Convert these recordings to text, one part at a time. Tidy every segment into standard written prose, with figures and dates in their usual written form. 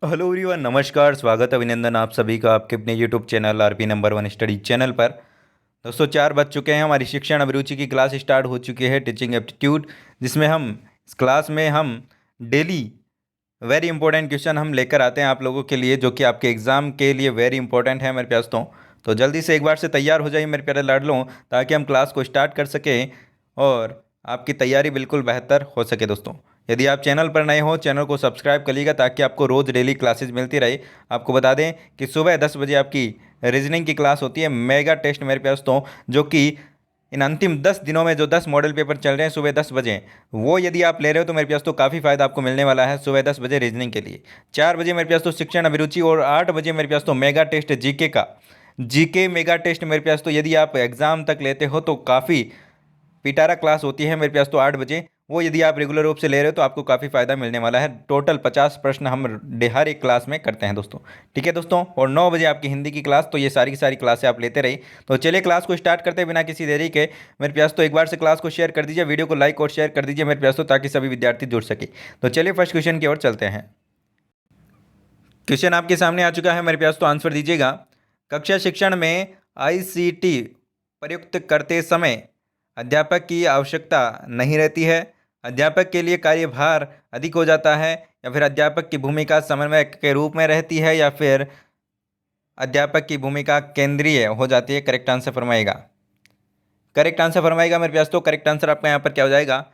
Hello everyone, नमस्कार। स्वागत अभिनंदन आप सभी का आपके अपने YouTube channel RP number one study channel पर। दोस्तों 4 बज चुके हैं, हमारी शिक्षण अभिरुचि की क्लास स्टार्ट हो चुकी है, टीचिंग एप्टीट्यूड, जिसमें हम इस क्लास में हम डेली वेरी इंपॉर्टेंट क्वेश्चन हम लेकर आते हैं आप लोगों के लिए, जो कि आपके एग्जाम के लिए वेरी इंपॉर्टेंट है मेरे प्यास। तो जल्दी से एक बार से तैयार हो जाइए मेरे प्यारे लाडलों, ताकि हम क्लास को स्टार्ट कर सकें और आपकी तैयारी बिल्कुल बेहतर हो सके। दोस्तों यदि आप चैनल पर नए हो, चैनल को सब्सक्राइब करिएगा ताकि आपको रोज़ डेली क्लासेज मिलती रहे। आपको बता दें कि सुबह 10 बजे आपकी रीजनिंग की क्लास होती है, मेगा टेस्ट मेरे प्यास, जो कि इन अंतिम 10 दिनों में जो 10 मॉडल पेपर चल रहे हैं सुबह 10 बजे, वो यदि आप ले रहे हो तो मेरे पास तो काफ़ी फ़ायदा आपको मिलने वाला है सुबह 10 बजे रीजनिंग के लिए। 4 बजे मेरे पास तो शिक्षण अभिरुचि और 8 बजे मेरे पास तो मेगा टेस्ट जीके का, जीके मेगा टेस्ट मेरे पास तो यदि आप एग्ज़ाम तक लेते हो तो काफ़ी पिटारा क्लास होती है मेरे पास तो 8 बजे। वो यदि आप रेगुलर रूप से ले रहे हो तो आपको काफ़ी फ़ायदा मिलने वाला है। टोटल 50 प्रश्न हम हर एक क्लास में करते हैं दोस्तों। ठीक है दोस्तों, और 9 बजे आपकी हिंदी की क्लास। तो ये सारी की सारी क्लासें आप लेते रही। तो चलिए क्लास को स्टार्ट करते हैं बिना किसी देरी के। मेरे प्यास तो एक बार से क्लास को शेयर कर दीजिए, वीडियो को लाइक और शेयर कर दीजिए मेरे प्यास तो, ताकि सभी विद्यार्थी जुड़ सके। तो चलिए फर्स्ट क्वेश्चन की ओर चलते हैं। क्वेश्चन आपके सामने आ चुका है मेरे प्यास, तो आंसर दीजिएगा। कक्षा शिक्षण में आईसीटी प्रयुक्त करते समय अध्यापक की आवश्यकता नहीं रहती है, अध्यापक के लिए कार्यभार अधिक हो जाता है, या फिर अध्यापक की भूमिका समन्वयक के रूप में रहती है, या फिर अध्यापक की भूमिका केंद्रीय हो जाती है। करेक्ट आंसर फरमाएगा। करेक्ट आंसर फरमाएगा मेरे प्यास। तो करेक्ट आंसर आपका यहाँ पर क्या हो जाएगा?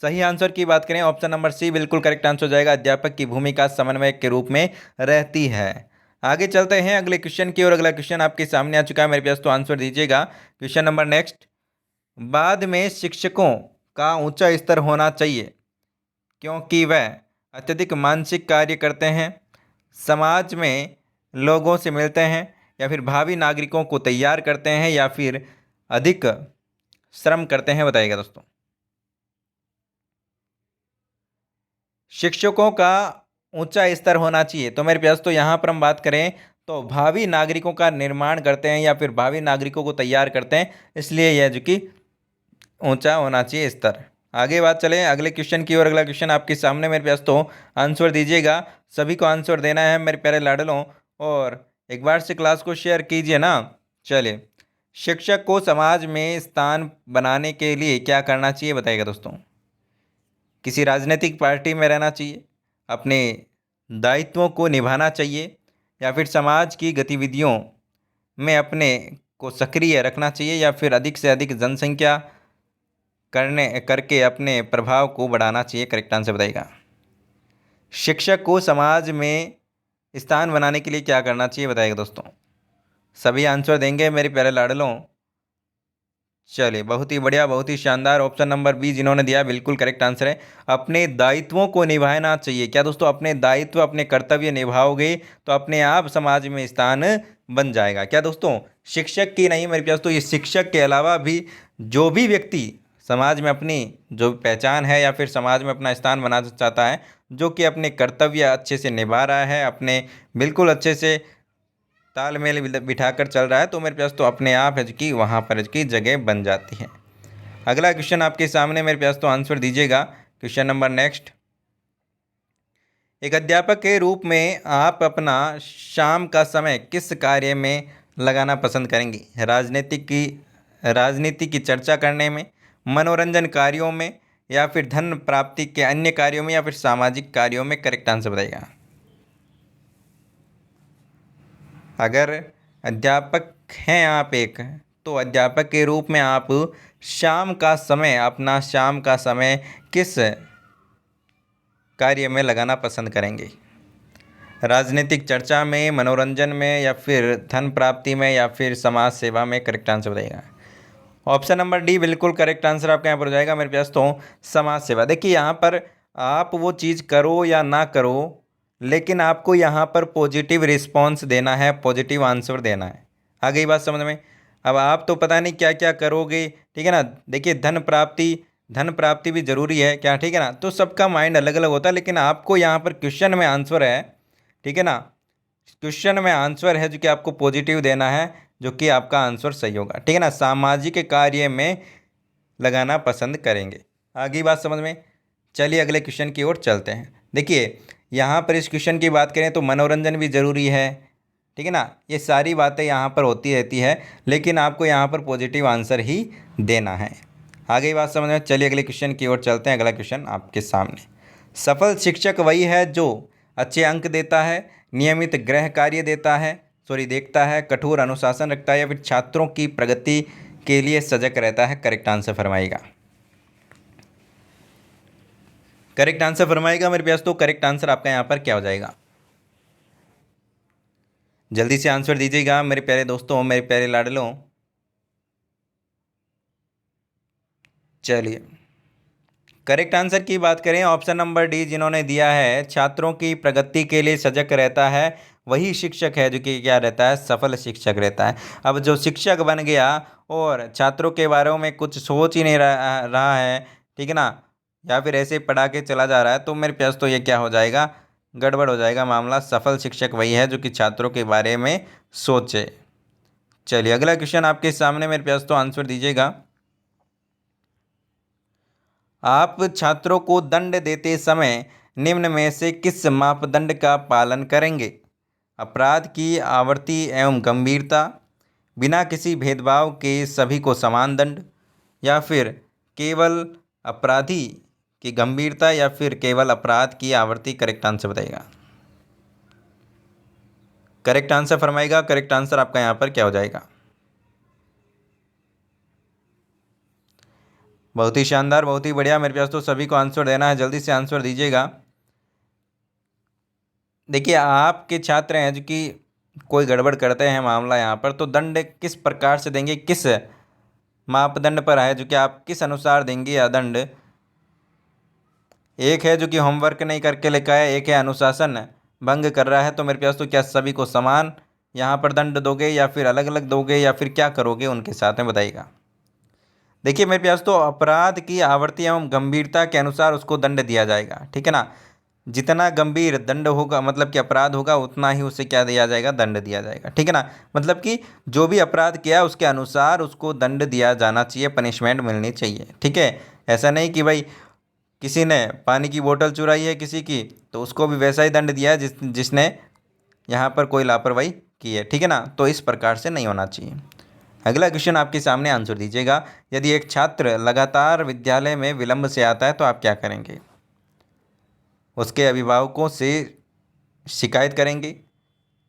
सही आंसर की बात करें, ऑप्शन नंबर सी बिल्कुल करेक्ट आंसर हो जाएगा। अध्यापक की भूमिका समन्वयक के रूप में रहती है। आगे चलते हैं अगले क्वेश्चन की, और अगला क्वेश्चन आपके सामने आ चुका है मेरे प्यास, तो आंसर दीजिएगा। Question number next. बाद में शिक्षकों का ऊंचा स्तर होना चाहिए क्योंकि वह अत्यधिक मानसिक कार्य करते हैं, समाज में लोगों से मिलते हैं, या फिर भावी नागरिकों को तैयार करते हैं, या फिर अधिक श्रम करते हैं। बताइएगा दोस्तों। शिक्षकों का ऊंचा स्तर होना चाहिए, तो मेरे प्यास तो यहाँ पर हम बात करें तो भावी नागरिकों का निर्माण करते हैं या फिर भावी नागरिकों को तैयार करते हैं, इसलिए यह जो कि ऊंचा होना चाहिए स्तर। आगे बात चलें अगले क्वेश्चन की, और अगला क्वेश्चन आपके सामने मेरे पास, तो आंसर दीजिएगा। सभी को आंसर देना है मेरे प्यारे लाडलों, और एक बार से क्लास को शेयर कीजिए ना। चलिए, शिक्षक को समाज में स्थान बनाने के लिए क्या करना चाहिए? बताइएगा दोस्तों। किसी राजनीतिक पार्टी में रहना चाहिए, अपने दायित्वों को निभाना चाहिए, या फिर समाज की गतिविधियों में अपने को सक्रिय रखना चाहिए, या फिर अधिक से अधिक जनसंख्या करने करके अपने प्रभाव को बढ़ाना चाहिए। करेक्ट आंसर बताइएगा। शिक्षक को समाज में स्थान बनाने के लिए क्या करना चाहिए? बताइएगा दोस्तों। सभी आंसर देंगे मेरे प्यारे लाडलों। चलिए, बहुत ही बढ़िया, बहुत ही शानदार। ऑप्शन नंबर बी जिन्होंने दिया बिल्कुल करेक्ट आंसर है। अपने दायित्वों को निभाना चाहिए। क्या दोस्तों? अपने दायित्व अपने कर्तव्य निभाओगे तो अपने आप समाज में स्थान बन जाएगा। क्या दोस्तों? शिक्षक की नहीं मेरे प्यास, तो ये शिक्षक के अलावा भी जो भी व्यक्ति समाज में अपनी जो पहचान है या फिर समाज में अपना स्थान बनाना चाहता है, जो कि अपने कर्तव्य अच्छे से निभा रहा है, अपने बिल्कुल अच्छे से तालमेल बिठाकर चल रहा है, तो मेरे पास तो अपने आप है कि वहाँ पर की जगह बन जाती है। अगला क्वेश्चन आपके सामने मेरे पास, तो आंसर दीजिएगा। Question number next. एक अध्यापक के रूप में आप अपना शाम का समय किस कार्य में लगाना पसंद करेंगे? राजनीति की चर्चा करने में, मनोरंजन कार्यों में, या फिर धन प्राप्ति के अन्य कार्यों में, या फिर सामाजिक कार्यों में? करेक्ट आंसर बताइएगा। अगर अध्यापक हैं आप एक, तो अध्यापक के रूप में आप शाम का समय, अपना शाम का समय किस कार्य में लगाना पसंद करेंगे? राजनीतिक चर्चा में, मनोरंजन में, या फिर धन प्राप्ति में, या फिर समाज सेवा में? करेक्ट आंसर बताइएगा। ऑप्शन नंबर डी बिल्कुल करेक्ट आंसर आपका यहाँ पर हो जाएगा मेरे पास, तो समाज सेवा। देखिए, यहाँ पर आप वो चीज़ करो या ना करो, लेकिन आपको यहाँ पर पॉजिटिव रिस्पॉन्स देना है, पॉजिटिव आंसर देना है। आ गई बात समझ में? अब आप तो पता नहीं क्या क्या करोगे, ठीक है ना। देखिए, धन प्राप्ति भी जरूरी है क्या, ठीक है ना। तो सबका माइंड अलग अलग होता है, लेकिन आपको यहाँ पर क्वेश्चन में आंसर है, ठीक है ना। क्वेश्चन में आंसर है जो कि आपको पॉजिटिव देना है, जो कि आपका आंसर सही होगा, ठीक है ना। सामाजिक कार्य में लगाना पसंद करेंगे। आगे बात समझ में? चलिए अगले क्वेश्चन की ओर चलते हैं। देखिए, यहाँ पर इस क्वेश्चन की बात करें तो मनोरंजन भी ज़रूरी है, ठीक है ना। ये सारी बातें यहाँ पर होती रहती है, लेकिन आपको यहाँ पर पॉजिटिव आंसर ही देना है। आगे बात समझ में। चलिए अगले क्वेश्चन की ओर चलते हैं। अगला क्वेश्चन आपके सामने, सफल शिक्षक वही है जो अच्छे अंक देता है, नियमित गृह कार्य देखता है, कठोर अनुशासन रखता है, या फिर छात्रों की प्रगति के लिए सजग रहता है। करेक्ट आंसर फरमाइएगा। करेक्ट आंसर फरमाइएगा मेरे प्यास। तो करेक्ट आंसर आपका यहाँ पर क्या हो जाएगा? जल्दी से आंसर दीजिएगा मेरे प्यारे दोस्तों, मेरे प्यारे लाडलों। चलिए करेक्ट आंसर की बात करें, ऑप्शन नंबर डी जिन्होंने दिया है, छात्रों की प्रगति के लिए सजग रहता है, वही शिक्षक है जो कि क्या रहता है, सफल शिक्षक रहता है। अब जो शिक्षक बन गया और छात्रों के बारे में कुछ सोच ही नहीं रहा है, ठीक है ना, या फिर ऐसे पढ़ा के चला जा रहा है, तो मेरे प्यास तो ये क्या हो जाएगा, गड़बड़ हो जाएगा मामला। सफल शिक्षक वही है जो कि छात्रों के बारे में सोचे। चलिए अगला क्वेश्चन आपके सामने मेरे प्यास, तो आंसर दीजिएगा। आप छात्रों को दंड देते समय निम्न में से किस मापदंड का पालन करेंगे? अपराध की आवृत्ति एवं गंभीरता, बिना किसी भेदभाव के सभी को समान दंड, या फिर केवल अपराधी की गंभीरता, या फिर केवल अपराध की आवृत्ति। करेक्ट आंसर बताइएगा। करेक्ट आंसर फरमाइएगा। करेक्ट आंसर आपका यहाँ पर क्या हो जाएगा? बहुत ही शानदार, बहुत ही बढ़िया मेरे पास। तो सभी को आंसर देना है, जल्दी से आंसर दीजिएगा। देखिए आपके छात्र हैं जो कि कोई गड़बड़ करते हैं मामला यहाँ पर, तो दंड किस प्रकार से देंगे, किस मापदंड पर है जो कि आप किस अनुसार देंगे या दंड? एक है जो कि होमवर्क नहीं करके लेकर आया, एक है अनुशासन भंग कर रहा है, तो मेरे पास तो क्या सभी को समान यहाँ पर दंड दोगे, या फिर अलग अलग दोगे, या फिर क्या करोगे उनके साथ में, बताइएगा। देखिए मेरे प्यास, तो अपराध की आवृत्ति एवं गंभीरता के अनुसार उसको दंड दिया जाएगा, ठीक है ना। जितना गंभीर दंड होगा, मतलब कि अपराध होगा, उतना ही उसे क्या दिया जाएगा, दंड दिया जाएगा, ठीक है ना। मतलब कि जो भी अपराध किया उसके अनुसार उसको दंड दिया जाना चाहिए, पनिशमेंट मिलनी चाहिए, ठीक है। ऐसा नहीं कि भाई किसी ने पानी की बोतल चुराई है किसी की, तो उसको भी वैसा ही दंड दिया है जिसने यहाँ पर कोई लापरवाही की है, ठीक है ना। तो इस प्रकार से नहीं होना चाहिए। अगला क्वेश्चन आपके सामने, आंसर दीजिएगा। यदि एक छात्र लगातार विद्यालय में विलंब से आता है तो आप क्या करेंगे? उसके अभिभावकों से शिकायत करेंगे,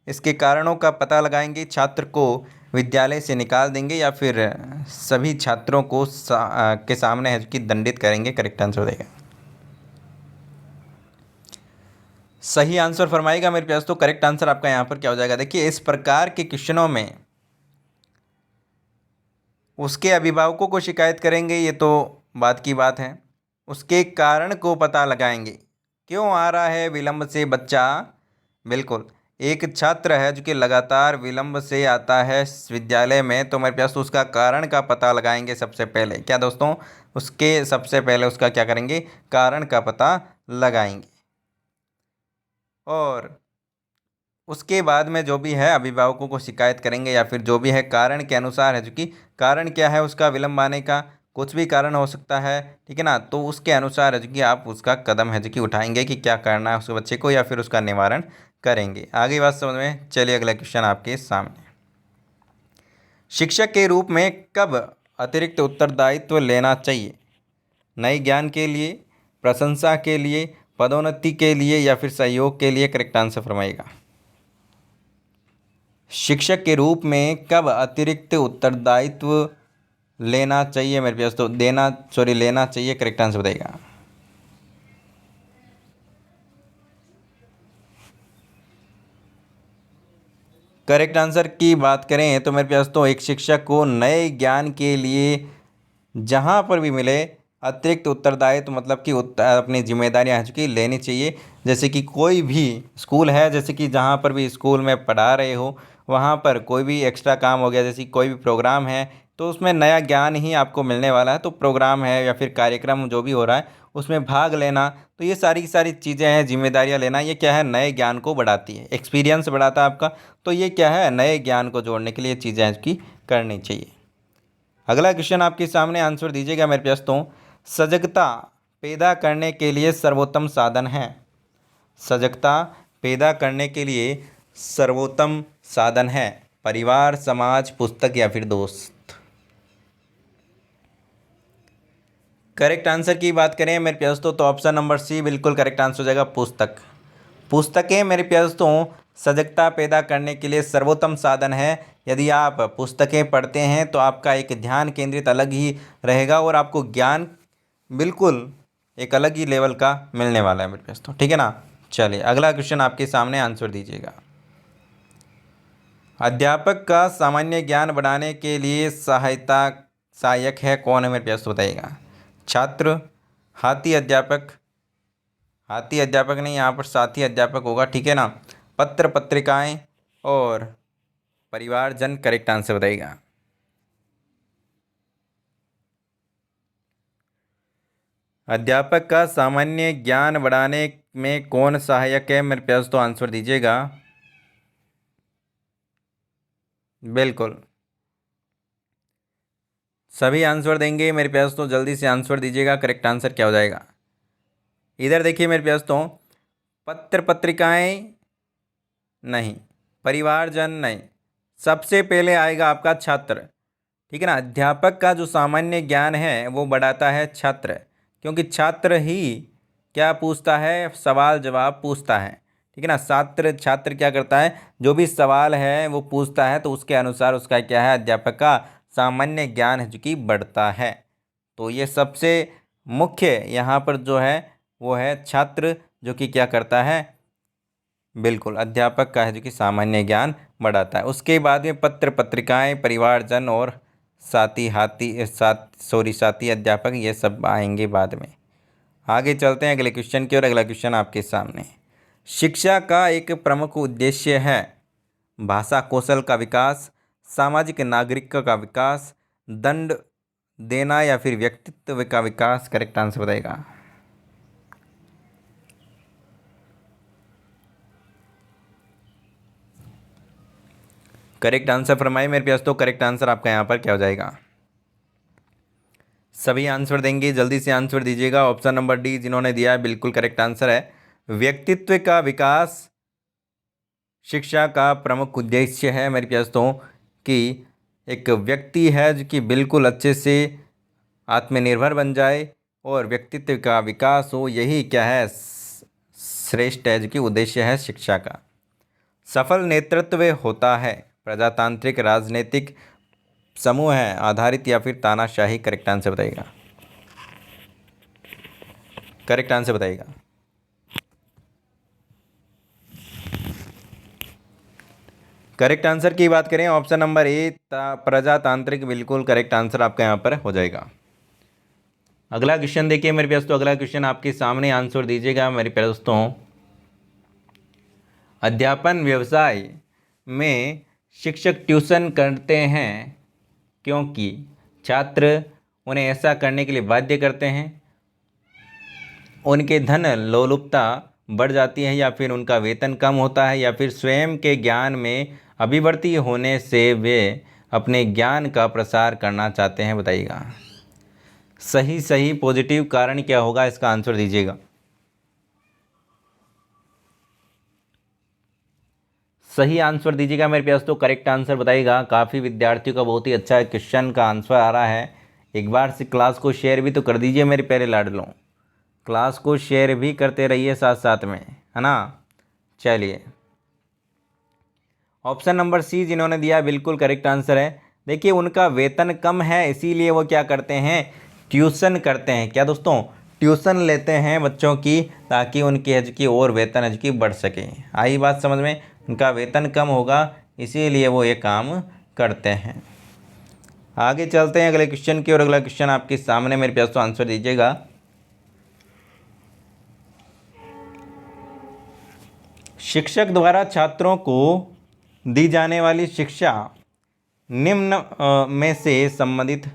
इसके कारणों का पता लगाएंगे, छात्र को विद्यालय से निकाल देंगे, या फिर सभी छात्रों को के सामने है कि दंडित करेंगे। करेक्ट आंसर देगा। सही आंसर फरमाएगा मेरे प्यास। तो करेक्ट आंसर आपका यहाँ पर क्या हो जाएगा? देखिए इस प्रकार के क्वेश्चनों में उसके अभिभावकों को शिकायत करेंगे, ये तो बात की बात है। उसके कारण को पता लगाएंगे, क्यों आ रहा है विलंब से बच्चा। बिल्कुल, एक छात्र है जो कि लगातार विलंब से आता है विद्यालय में, तो मेरे पास तो उसका कारण का पता लगाएंगे सबसे पहले। क्या दोस्तों? उसके सबसे पहले उसका क्या करेंगे, कारण का पता लगाएंगे, और उसके बाद में जो भी है अभिभावकों को शिकायत करेंगे, या फिर जो भी है कारण के अनुसार है, जो कि कारण क्या है उसका विलंब आने का, कुछ भी कारण हो सकता है, ठीक है ना। तो उसके अनुसार है जो कि आप उसका कदम है जो कि उठाएंगे कि क्या करना है उसके बच्चे को, या फिर उसका निवारण करेंगे। आगे बात समझ में। चलिए अगला क्वेश्चन आपके सामने, शिक्षक के रूप में कब अतिरिक्त उत्तरदायित्व लेना चाहिए? नए ज्ञान के लिए, प्रशंसा के लिए, पदोन्नति के लिए, या फिर सहयोग के लिए। करेक्ट आंसर फरमाइएगा। शिक्षक के रूप में कब अतिरिक्त उत्तरदायित्व लेना चाहिए मेरे पास, तो लेना चाहिए। करेक्ट आंसर बताइएगा। करेक्ट आंसर की बात करें तो मेरे पास तो एक शिक्षक को नए ज्ञान के लिए जहाँ पर भी मिले अतिरिक्त उत्तरदायित्व, मतलब कि अपनी जिम्मेदारियाँ हैं चूँकि लेनी चाहिए। जैसे कि कोई भी स्कूल है, जैसे कि जहाँ पर भी स्कूल में पढ़ा रहे हो, वहाँ पर कोई भी एक्स्ट्रा काम हो गया, जैसे कि कोई भी प्रोग्राम है, तो उसमें नया ज्ञान ही आपको मिलने वाला है। तो प्रोग्राम है या फिर कार्यक्रम जो भी हो रहा है उसमें भाग लेना, तो ये सारी की सारी चीज़ें हैं, जिम्मेदारियाँ लेना, ये क्या है, नए ज्ञान को बढ़ाती है, एक्सपीरियंस बढ़ाता है आपका। तो ये क्या है, नए ज्ञान को जोड़ने के लिए चीज़ें इसकी करनी चाहिए। अगला क्वेश्चन आपके सामने, आंसर दीजिएगा मेरे पास। तो सजगता पैदा करने के लिए सर्वोत्तम साधन है? सजगता पैदा करने के लिए सर्वोत्तम साधन है? परिवार, समाज, पुस्तक या फिर दोस्त? करेक्ट आंसर की बात करें मेरे प्यारे दोस्तों तो ऑप्शन नंबर सी बिल्कुल करेक्ट आंसर हो जाएगा, पुस्तक। पुस्तकें मेरे प्यारे दोस्तों सजगता पैदा करने के लिए सर्वोत्तम साधन है। यदि आप पुस्तकें पढ़ते हैं तो आपका एक ध्यान केंद्रित अलग ही रहेगा और आपको ज्ञान बिल्कुल एक अलग ही लेवल का मिलने वाला है मेरे प्यारे दोस्तों, ठीक है ना। चलिए अगला क्वेश्चन आपके सामने, आंसर दीजिएगा। अध्यापक का सामान्य ज्ञान बढ़ाने के लिए सहायक है कौन है मेरे प्यारे दोस्तों, बताइएगा। छात्र, हाथी अध्यापक, हाथी अध्यापक नहीं, यहाँ पर साथी अध्यापक होगा, ठीक है ना। पत्र पत्रिकाएं और परिवारजन, करेक्ट आंसर बताइएगा। अध्यापक का सामान्य ज्ञान बढ़ाने में कौन सहायक है मेरे प्यारे दोस्तों, आंसर दीजिएगा। बिल्कुल सभी आंसर देंगे मेरे प्यारे दोस्तों, जल्दी से आंसर दीजिएगा, करेक्ट आंसर क्या हो जाएगा। इधर देखिए मेरे प्यारे दोस्तों, पत्र पत्रिकाएं नहीं, परिवारजन नहीं, सबसे पहले आएगा आपका छात्र, ठीक है ना। अध्यापक का जो सामान्य ज्ञान है वो बढ़ाता है छात्र, क्योंकि छात्र ही क्या पूछता है, सवाल जवाब पूछता है, ठीक है ना। छात्र क्या करता है, जो भी सवाल है वो पूछता है, तो उसके अनुसार उसका क्या है, अध्यापक का सामान्य ज्ञान है जो कि बढ़ता है। तो ये सबसे मुख्य यहाँ पर जो है वो है छात्र, जो कि क्या करता है, बिल्कुल अध्यापक का है जो कि सामान्य ज्ञान बढ़ाता है। उसके बाद में पत्र पत्रिकाएं, परिवारजन और साथी अध्यापक, ये सब आएंगे बाद में। आगे चलते हैं अगले क्वेश्चन की ओर। अगला क्वेश्चन आपके सामने, शिक्षा का एक प्रमुख उद्देश्य है भाषा कौशल का विकास, सामाजिक नागरिक का विकास, दंड देना या फिर व्यक्तित्व का विकास, करेक्ट आंसर बताएगा। करेक्ट आंसर फरमाइए मेरे प्यास, तो करेक्ट आंसर आपका यहाँ पर क्या हो जाएगा। सभी आंसर देंगे, जल्दी से आंसर दीजिएगा। ऑप्शन नंबर डी जिन्होंने दिया है बिल्कुल करेक्ट आंसर है, व्यक्तित्व का विकास शिक्षा का प्रमुख उद्देश्य है मेरे प्यास, तो कि एक व्यक्ति है जो कि बिल्कुल अच्छे से आत्मनिर्भर बन जाए और व्यक्तित्व का विकास हो, यही क्या है, श्रेष्ठ है जो कि उद्देश्य है शिक्षा का। सफल नेतृत्व होता है प्रजातांत्रिक, राजनीतिक, समूह है आधारित या फिर तानाशाही, करेक्ट आंसर बताइएगा। करेक्ट आंसर बताइएगा। करेक्ट आंसर की बात करें, ऑप्शन नंबर ए प्रजातांत्रिक, बिल्कुल करेक्ट आंसर आपका यहाँ पर हो जाएगा। अगला क्वेश्चन देखिए मेरे प्यारे दोस्तों, अगला क्वेश्चन आपके सामने, आंसर दीजिएगा मेरे प्यारे दोस्तों। अध्यापन व्यवसाय में शिक्षक ट्यूशन करते हैं क्योंकि छात्र उन्हें ऐसा करने के लिए बाध्य करते हैं, उनके धन लोलुपता बढ़ जाती है, या फिर उनका वेतन कम होता है, या फिर स्वयं के ज्ञान में अभिवृद्धि होने से वे अपने ज्ञान का प्रसार करना चाहते हैं, बताइएगा। सही पॉजिटिव कारण क्या होगा, इसका आंसर दीजिएगा। सही आंसर दीजिएगा मेरे प्यास, तो करेक्ट आंसर बताइएगा। काफ़ी विद्यार्थियों का बहुत ही अच्छा क्वेश्चन का आंसर आ रहा है। एक बार से क्लास को शेयर भी तो कर दीजिए मेरे प्यारे लाडलों, क्लास को शेयर भी करते रहिए साथ साथ में, है ना। चलिए ऑप्शन नंबर सी जिन्होंने दिया बिल्कुल करेक्ट आंसर है। देखिए उनका वेतन कम है, इसीलिए वो क्या करते हैं, ट्यूशन करते हैं। क्या दोस्तों, ट्यूशन लेते हैं बच्चों की, ताकि उनकी एज की और वेतन एज की बढ़ सके। आई बात समझ में, उनका वेतन कम होगा इसीलिए वो ये काम करते हैं। आगे चलते हैं अगले क्वेश्चन की, और अगला क्वेश्चन आपके सामने मेरे प्यास, तो आंसर दीजिएगा। शिक्षक द्वारा छात्रों को दी जाने वाली शिक्षा निम्न में से संबंधित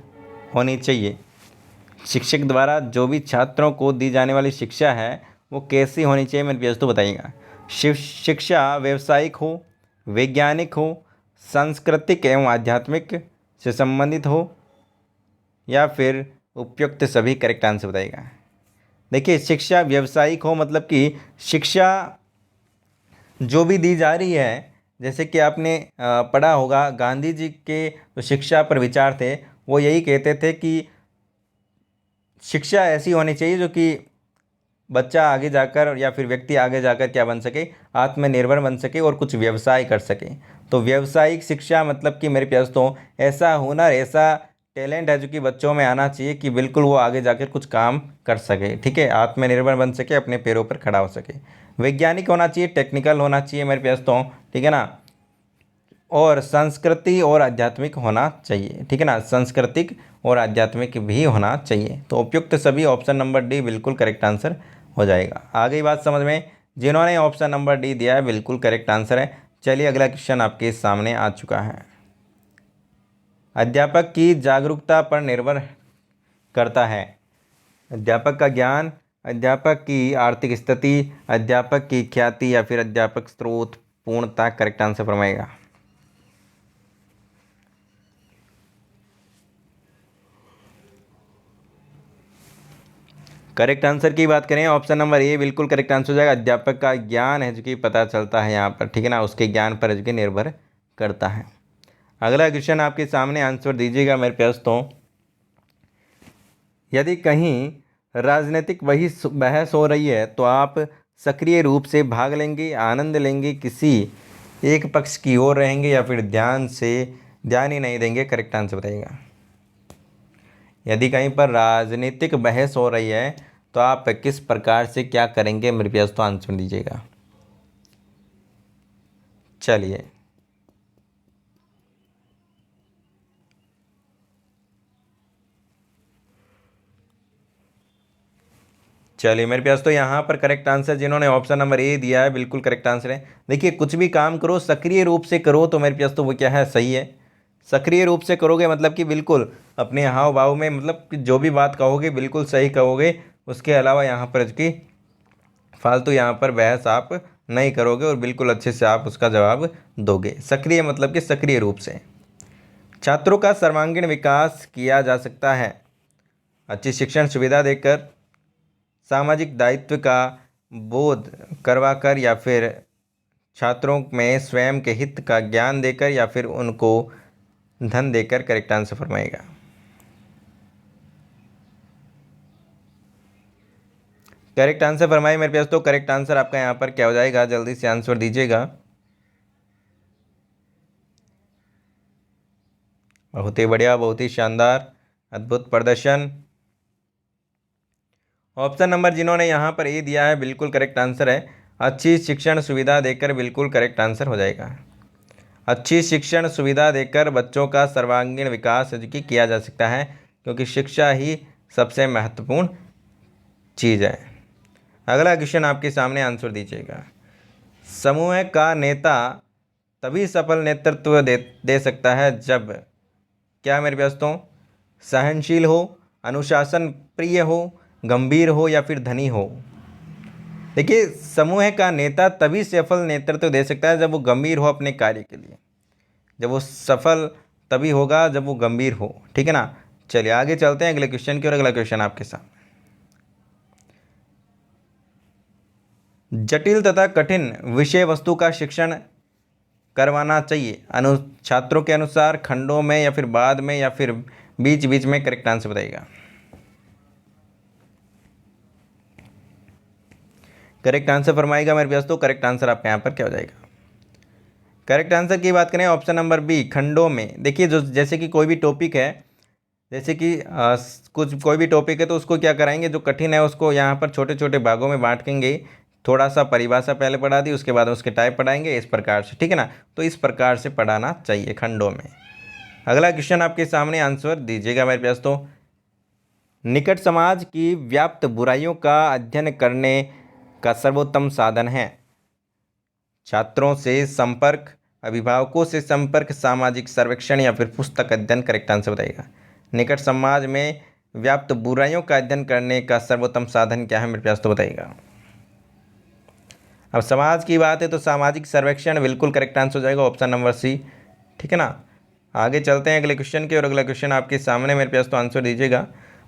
होनी चाहिए। शिक्षक द्वारा जो भी छात्रों को दी जाने वाली शिक्षा है वो कैसी होनी चाहिए मेरे प्यास, तो बताइएगा। शिक्षा व्यावसायिक हो, वैज्ञानिक हो, सांस्कृतिक एवं आध्यात्मिक से संबंधित हो, या फिर उपयुक्त सभी, करेक्ट आंसर बताइएगा। देखिए शिक्षा व्यावसायिक हो मतलब कि शिक्षा जो भी दी जा रही है, जैसे कि आपने पढ़ा होगा गांधी जी के जो शिक्षा पर विचार थे वो यही कहते थे कि शिक्षा ऐसी होनी चाहिए जो कि बच्चा आगे जाकर या फिर व्यक्ति आगे जाकर क्या बन सके, आत्मनिर्भर बन सके और कुछ व्यवसाय कर सके। तो व्यावसायिक शिक्षा मतलब कि मेरे प्यार दोस्तों ऐसा हुनर, ऐसा टैलेंट है जो कि बच्चों में आना चाहिए कि बिल्कुल वो आगे जाकर कुछ काम कर सके, ठीक है, आत्मनिर्भर बन सके, अपने पैरों पर खड़ा हो सके। वैज्ञानिक होना चाहिए, टेक्निकल होना चाहिए मेरे प्यार दोस्तों, ठीक है ना, और संस्कृति और आध्यात्मिक होना चाहिए, ठीक है ना, सांस्कृतिक और आध्यात्मिक भी होना चाहिए। तो उपयुक्त सभी ऑप्शन नंबर डी बिल्कुल करेक्ट आंसर हो जाएगा। आ गई बात समझ में? जिन्होंने ऑप्शन नंबर डी दिया है बिल्कुल करेक्ट आंसर है। चलिए अगला क्वेश्चन आपके सामने आ चुका है। अध्यापक की जागरूकता पर निर्भर करता है अध्यापक का ज्ञान, अध्यापक की आर्थिक स्थिति, अध्यापक की ख्याति या फिर अध्यापक स्रोत पूर्णता। करेक्ट आंसर फरमाएगा। करेक्ट आंसर की बात करें ऑप्शन नंबर ए बिल्कुल करेक्ट आंसर हो जाएगा। अध्यापक का ज्ञान है जो कि पता चलता है यहाँ पर, ठीक है ना, उसके ज्ञान पर जो कि निर्भर करता है। अगला क्वेश्चन आपके सामने आंसर दीजिएगा मेरे प्यार दोस्तों। यदि कहीं राजनीतिक बहस हो रही है तो आप सक्रिय रूप से भाग लेंगे, आनंद लेंगे, किसी एक पक्ष की ओर रहेंगे या फिर ध्यान ही नहीं देंगे। करेक्ट आंसर बताइएगा। यदि कहीं पर राजनीतिक बहस हो रही है तो आप किस प्रकार से क्या करेंगे मेरे प्यार दोस्तों, आंसर दीजिएगा। चलिए मेरे प्यास तो यहाँ पर करेक्ट आंसर जिन्होंने ऑप्शन नंबर ए दिया है बिल्कुल करेक्ट आंसर है। देखिए कुछ भी काम करो सक्रिय रूप से करो तो मेरे प्यास तो वो क्या है, सही है। सक्रिय रूप से करोगे मतलब कि बिल्कुल अपने हाव भाव में, मतलब कि जो भी बात कहोगे बिल्कुल सही कहोगे। उसके अलावा यहाँ पर कि फालतू यहाँ पर बहस आप नहीं करोगे और बिल्कुल अच्छे से आप उसका जवाब दोगे। सक्रिय मतलब कि सक्रिय रूप से। छात्रों का सर्वांगीण विकास किया जा सकता है अच्छी शिक्षण सुविधा देकर, सामाजिक दायित्व का बोध करवाकर या फिर छात्रों में स्वयं के हित का ज्ञान देकर या फिर उनको धन देकर। करेक्ट आंसर फरमाएगा। करेक्ट आंसर फरमाइए मेरे पास। तो करेक्ट आंसर आपका यहाँ पर क्या हो जाएगा, जल्दी से आंसर दीजिएगा। बहुत ही बढ़िया, बहुत ही शानदार, अद्भुत प्रदर्शन। ऑप्शन नंबर जिन्होंने यहाँ पर ए दिया है बिल्कुल करेक्ट आंसर है। अच्छी शिक्षण सुविधा देकर बिल्कुल करेक्ट आंसर हो जाएगा। अच्छी शिक्षण सुविधा देकर बच्चों का सर्वांगीण विकास किया जा सकता है क्योंकि शिक्षा ही सबसे महत्वपूर्ण चीज़ है। अगला क्वेश्चन आपके सामने आंसर दीजिएगा। समूह का नेता तभी सफल नेतृत्व दे सकता है जब क्या मेरे दोस्तों, सहनशील हो, अनुशासन प्रिय हो, गंभीर हो या फिर धनी हो। देखिए समूह का नेता तभी सफल नेतृत्व दे सकता है जब वो गंभीर हो अपने कार्य के लिए, जब वो सफल तभी होगा जब वो गंभीर हो, ठीक है ना। चलिए आगे चलते हैं अगले क्वेश्चन की और अगला क्वेश्चन आपके सामने। जटिल तथा कठिन विषय वस्तु का शिक्षण करवाना चाहिए छात्रों के अनुसार, खंडों में या फिर बाद में या फिर बीच बीच में। करेक्ट आंसर बताइएगा। करेक्ट आंसर फरमाएगा मेरे पास। तो करेक्ट आंसर आपके यहाँ पर क्या हो जाएगा। करेक्ट आंसर की बात करें ऑप्शन नंबर बी, खंडों में। देखिए जो जैसे कि कोई भी टॉपिक है, जैसे कि कोई भी टॉपिक है तो उसको क्या कराएंगे, जो कठिन है उसको यहाँ पर छोटे छोटे भागों में बांटेंगे। थोड़ा सा परिभाषा पहले पढ़ा दी, उसके बाद उसके टाइप पढ़ाएंगे इस प्रकार से, ठीक है ना। तो इस प्रकार से पढ़ाना चाहिए खंडों में। अगला क्वेश्चन आपके सामने आंसर दीजिएगा मेरे पास। तो निकट समाज की व्याप्त बुराइयों का अध्ययन करने का सर्वोत्तम साधन है छात्रों से संपर्क, अभिभावकों से संपर्क, सामाजिक सर्वेक्षण या फिर पुस्तक अध्ययन। करेक्ट आंसर बताइएगा। निकट समाज में व्याप्त बुराइयों का अध्ययन करने का सर्वोत्तम साधन क्या है मेरे पास, तो बताइएगा। अब समाज की बात है तो सामाजिक सर्वेक्षण बिल्कुल करेक्ट आंसर हो जाएगा, ऑप्शन नंबर सी, ठीक है ना। आगे चलते हैं अगले क्वेश्चन के और अगला क्वेश्चन आपके सामने मेरे पास। तो आंसर दीजिएगा।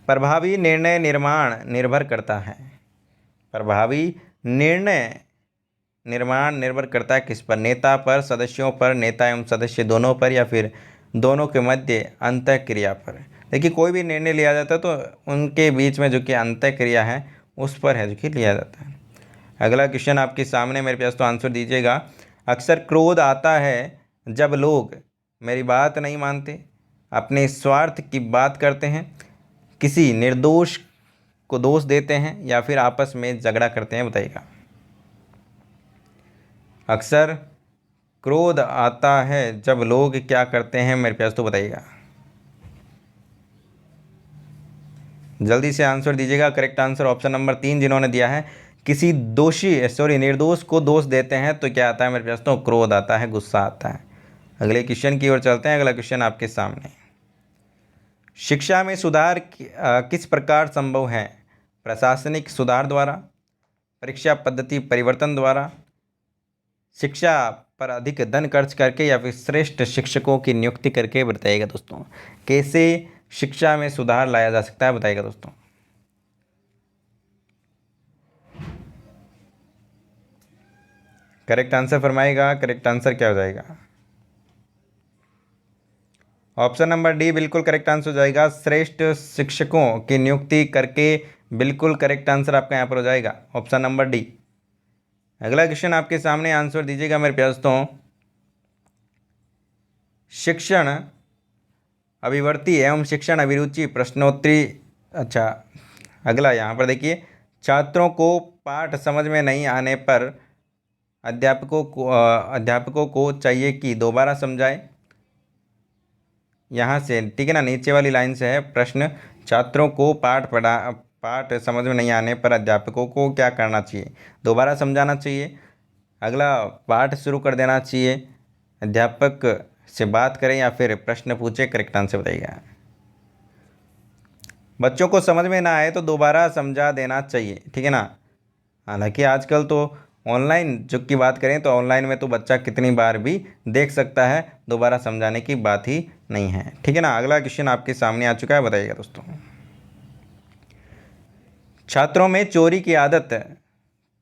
प्रभावी निर्णय निर्माण निर्भर करता है प्रभावी निर्णय निर्माण निर्भर करता है किस पर? नेता पर, सदस्यों पर, नेता एवं सदस्य दोनों पर, या फिर दोनों के मध्य अंतःक्रिया पर? देखिए कोई भी निर्णय लिया जाता है तो उनके बीच में जो कि अंतःक्रिया है उस पर है जो कि लिया जाता है। अगला क्वेश्चन आपके सामने मेरे पास, तो आंसर दीजिएगा। अक्सर क्रोध आता है जब लोग मेरी बात नहीं मानते, अपने स्वार्थ की बात करते हैं, किसी निर्दोष को दोष देते हैं, या फिर आपस में झगड़ा करते हैं, बताइएगा। अक्सर क्रोध आता है जब लोग क्या करते हैं मेरे पास, तो बताइएगा। जल्दी से आंसर दीजिएगा। करेक्ट आंसर ऑप्शन नंबर 3 जिन्होंने दिया है, किसी निर्दोष को दोष देते हैं तो क्या आता है मेरे पास, तो क्रोध आता है, गुस्सा आता है। अगले क्वेश्चन की ओर चलते हैं। अगला क्वेश्चन आपके सामने, शिक्षा में सुधार किस प्रकार संभव है? प्रशासनिक सुधार द्वारा, परीक्षा पद्धति परिवर्तन द्वारा, शिक्षा पर अधिक धन खर्च करके, या फिर श्रेष्ठ शिक्षकों की नियुक्ति करके? बताइएगा दोस्तों, कैसे शिक्षा में सुधार लाया जा सकता है, बताइएगा दोस्तों। करेक्ट आंसर फरमाइएगा। करेक्ट आंसर क्या हो जाएगा? ऑप्शन नंबर डी बिल्कुल करेक्ट आंसर हो जाएगा, श्रेष्ठ शिक्षकों की नियुक्ति करके। बिल्कुल करेक्ट आंसर आपका यहाँ पर हो जाएगा, ऑप्शन नंबर डी। अगला क्वेश्चन आपके सामने, आंसर दीजिएगा मेरे प्यार दोस्तों। शिक्षण अभिवर्ती एवं शिक्षण अभिरुचि प्रश्नोत्तरी। अच्छा, अगला यहाँ पर देखिए, छात्रों को पाठ समझ में नहीं आने पर अध्यापकों को चाहिए कि दोबारा समझाए। यहाँ से ठीक है ना, नीचे वाली लाइन से है प्रश्न, छात्रों को पाठ समझ में नहीं आने पर अध्यापकों को क्या करना चाहिए? दोबारा समझाना चाहिए। अगला, पाठ शुरू कर देना चाहिए, अध्यापक से बात करें, या फिर प्रश्न पूछे? करेक्ट आंसर बताइएगा। बच्चों को समझ में ना आए तो दोबारा समझा देना चाहिए, ठीक है ना। हालांकि आजकल तो ऑनलाइन जो की बात करें तो ऑनलाइन में तो बच्चा कितनी बार भी देख सकता है, दोबारा समझाने की बात ही नहीं है, ठीक है ना। अगला क्वेश्चन आपके सामने आ चुका है, बताइएगा दोस्तों। छात्रों में चोरी की आदत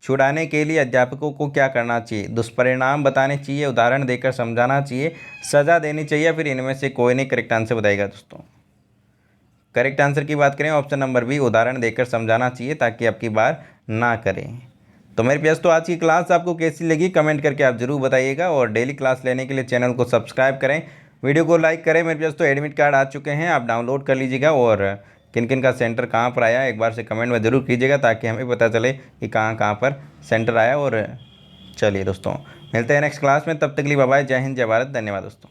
छुड़ाने के लिए अध्यापकों को क्या करना चाहिए? दुष्परिणाम बताने चाहिए, उदाहरण देकर समझाना चाहिए, सजा देनी चाहिए, या फिर इनमें से कोई नहीं? करेक्ट आंसर बताइएगा दोस्तों। करेक्ट आंसर की बात करें, ऑप्शन नंबर बी, उदाहरण देकर समझाना चाहिए ताकि आपकी बार ना करें। तो मेरे प्यास, तो आज की क्लास आपको कैसी लगी कमेंट करके आप जरूर बताइएगा, और डेली क्लास लेने के लिए चैनल को सब्सक्राइब करें, वीडियो को लाइक करें। मेरे प्यास, तो एडमिट कार्ड आ चुके हैं, आप डाउनलोड कर लीजिएगा, और किन किन का सेंटर कहाँ पर आया एक बार से कमेंट में ज़रूर कीजिएगा, ताकि हमें पता चले कि कहाँ कहाँ पर सेंटर आया। और चलिए दोस्तों, मिलते हैं नेक्स्ट क्लास में, तब तक के लिए बाय बाय, जय हिंद, जय भारत, धन्यवाद दोस्तों।